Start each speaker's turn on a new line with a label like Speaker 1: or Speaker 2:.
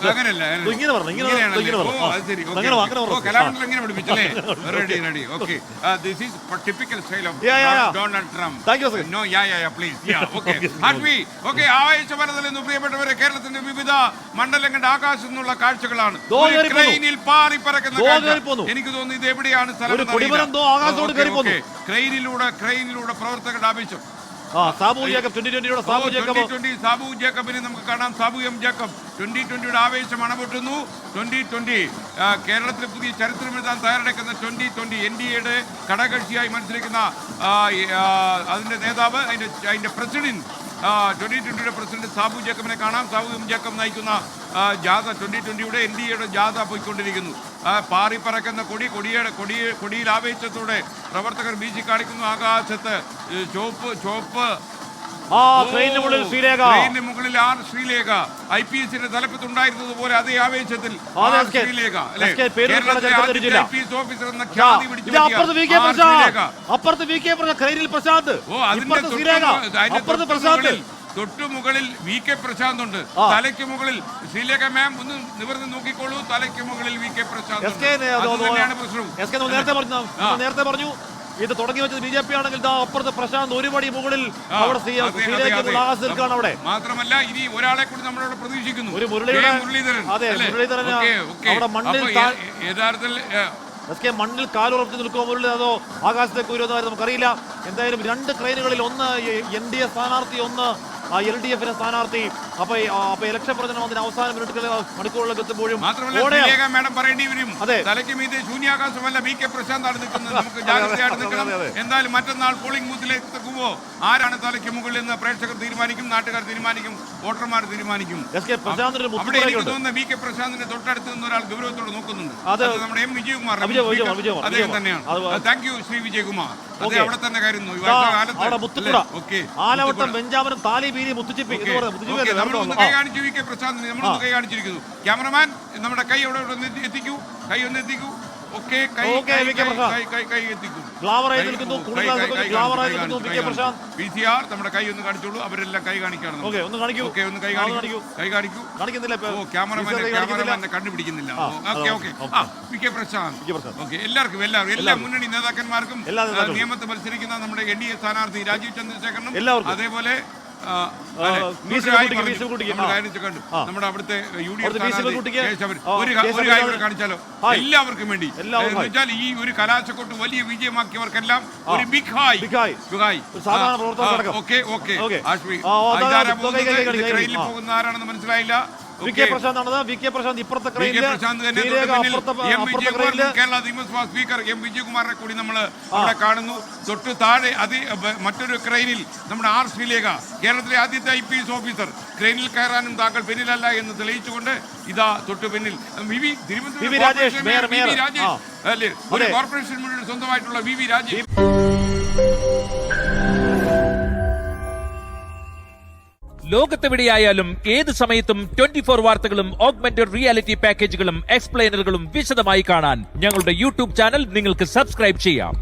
Speaker 1: അങ്ങനല്ല കലാമണ്ഡലം എങ്ങനെ പഠിപ്പിച്ചല്ലേ? Ready ready okay. This is typical style of Donald Trump. No please okay. Happy okay. ആവേശപരതയിൽ നിന്ന് പ്രിയപ്പെട്ടവരെ, കേരളത്തിന്റെ വിവിധ മണ്ഡലങ്ങളുടെ ആകാശത്തു നിന്നുള്ള കാഴ്ചകളാണ്. ക്രെയിനിൽ പാറി പറക്കുന്ന കാഴ്ച. എനിക്ക് തോന്നുന്നു ഇത് എവിടെയാണ് സ്ഥലം. ക്രെയിനിലൂടെ പ്രവർത്തകരുടെ ആവേശം.
Speaker 2: സാബു
Speaker 1: ജേക്കബിനെ നമുക്ക് കാണാം. സാബു എം ജേക്കബ് 2020 ആവേശം അണപൊട്ടുന്നു. 2020 കേരളത്തിൽ പുതിയ ചരിത്രം എഴുതാൻ തയ്യാറെടുക്കുന്ന 2020 NDAയുടെ ഘടകകക്ഷിയായി മത്സരിക്കുന്ന അതിന്റെ നേതാവ്, അതിന്റെ പ്രസിഡന്റ്, 2020 പ്രസിഡന്റ് സാബു ജേക്കബിനെ കാണാം. സാബു എം ജേക്കബ് നയിക്കുന്ന ജാഥ 2020 NDAയുടെ ജാഥ പോയിക്കൊണ്ടിരിക്കുന്നു. പാറി പറക്കുന്ന കൊടിയിൽ ആവേശത്തോടെ പ്രവർത്തകർ വീശി കാണിക്കുന്നു. ആകാശത്ത് ചോപ്പ് മുകളിൽ ആർ ശ്രീലേഖ IPSന്റെ തലപ്പത്തുണ്ടായിരുന്നത് പോലെ അതേ ആവേശത്തിൽ ശ്രീലേഖ ഓഫീസർ എന്ന ഖ്യാതി തൊട്ടുമുകളിൽ VK പ്രശാന്ത് ഉണ്ട്. തലയ്ക്ക് മുകളിൽ ശ്രീലേഖ മാം ഒന്ന് നിവർന്ന് നോക്കിക്കോളൂ. തലയ്ക്ക് മുകളിൽ VK പ്രശാന്ത്.
Speaker 2: നേരത്തെ പറഞ്ഞു ഇത് തുടങ്ങി വെച്ചത് BJP ആണെങ്കിൽ അപ്പുറത്ത് പ്രശാന്ത് ഒരു പടി മുകളിൽ അവിടെ.
Speaker 1: മാത്രമല്ല ഇനി ഒരാളെ കൂടി നമ്മളവിടെ പ്രതീക്ഷിക്കുന്നു,
Speaker 2: ഒരു മുരളീധരൻ. മണ്ണിൽ കാലുറപ്പിച്ച് നിൽക്കുമോ മുരളി, അതോ ആകാശത്തേക്ക് വരുമെന്നായിരുന്നു നമുക്കറിയില്ല. എന്തായാലും രണ്ട് ക്രെയിനുകളിൽ, ഒന്ന് NDA സ്ഥാനാർത്ഥി, ഒന്ന് LDFന്റെ സ്ഥാനാർത്ഥി. അപ്പൊ ഇലക്ഷൻ പ്രചരണം അതിന് അവസാന മണിക്കൂറുകളിലേക്ക് എത്തുമ്പോഴും
Speaker 1: മാഡം പറയേണ്ടി വരും. തലയ്ക്ക് മീതെ ശൂന്യാകാശമല്ല VK പ്രശാന്താണ് നിൽക്കുന്നത്. നമുക്ക് ജാഗ്രതയായിട്ട് നിൽക്കണം. എന്തായാലും മറ്റന്നാൾ പോളിംഗ് ബൂത്തിലേക്ക് എത്തുമ്പോൾ ആരാണ് തലയ്ക്ക് മുകളിൽ എന്ന് പ്രേക്ഷകർ തീരുമാനിക്കും, നാട്ടുകാർ തീരുമാനിക്കും, വോട്ടർമാർ തീരുമാനിക്കും. അവിടെ എനിക്ക് തോന്നുന്ന VK പ്രശാന്തിന്റെ തൊട്ടടുത്ത് നിന്ന് ഒരാൾ ഗൗരവത്തോടെ നോക്കുന്നുണ്ട്. അത് നമ്മുടെ M വിജയകുമാർ അദ്ദേഹം തന്നെയാണ്. Thank you Shri Vijayakumar. അത് അവിടെ തന്നെ കയറുന്നു.
Speaker 2: ആലവട്ടം ബെഞ്ചാമനും താലി
Speaker 1: കൈ കാണിച്ചു VK പ്രശാന്തിന് നമ്മളൊന്ന് കൈ കാണിച്ചിരിക്കുന്നു. ക്യാമറമാൻ നമ്മുടെ കൈ എവിടെ എത്തിക്കൂ, കൈ ഒന്ന് എത്തിക്കൂ. ഓക്കെ, കൈ എത്തിക്കൂ. PCR നമ്മുടെ കൈ ഒന്ന് കാണിച്ചോളൂ. അവരെല്ലാം കൈ കാണിക്കണം. ഒന്ന് കൈ കാണിക്കൂ. ക്യാമറമാനെ കണ്ടുപിടിക്കുന്നില്ല. VK പ്രശാന്ത്. ഓക്കെ, എല്ലാവർക്കും എല്ലാ മുന്നണി നേതാക്കന്മാർക്കും നിയമത്തെ മത്സരിക്കുന്ന നമ്മുടെ NDA സ്ഥാനാർത്ഥി രാജീവ് ചന്ദ്രശേഖരനും അതേപോലെ നമ്മുടെ അവിടുത്തെ UDF ഒരു കാര്യം കാണിച്ചാലോ എല്ലാവർക്കും വേണ്ടി. വെച്ചാൽ ഈ ഒരു കലാശക്കൊട്ട് വലിയ വിജയമാക്കിയവർക്കെല്ലാം ഒരു ബിഗ് ഹായ്. ട്രെയിനിൽ പോകുന്ന ആരാണെന്ന് മനസ്സിലായില്ല.
Speaker 2: VK പ്രശാന്ത് ഇപ്പുറത്തെ
Speaker 1: കേരള നിയമസഭാ സ്പീക്കർ M വിജയകുമാറിനെ കൂടി നമ്മൾ അവിടെ കാണുന്നു. തൊട്ട് താഴെ മറ്റൊരു ക്രെയിനിൽ നമ്മുടെ R ശ്രീലേഖ, കേരളത്തിലെ ആദ്യത്തെ IPS ഓഫീസർ. ക്രെയിനിൽ കയറാനും താങ്കൾ പിന്നിലല്ല എന്ന് തെളിയിച്ചുകൊണ്ട് ഇതാ തൊട്ട് പിന്നിൽ തിരുവനന്തപുരം രാജേഷ് അല്ലേ, ഒരു കോർപ്പറേഷൻ മുന്നിൽ സ്വന്തമായിട്ടുള്ള VV രാജേഷ്.
Speaker 3: ലോകത്തെവിടെയായാലും ഏത് സമയത്തും 24 വാർത്തകളും ഓഗ്മെന്റഡ് റിയാലിറ്റി പാക്കേജുകളും എക്സ്പ്ലെയിനറുകളും വിശദമായി കാണാൻ ഞങ്ങളുടെ YouTube ചാനൽ നിങ്ങൾക്ക് സബ്സ്ക്രൈബ് ചെയ്യാം.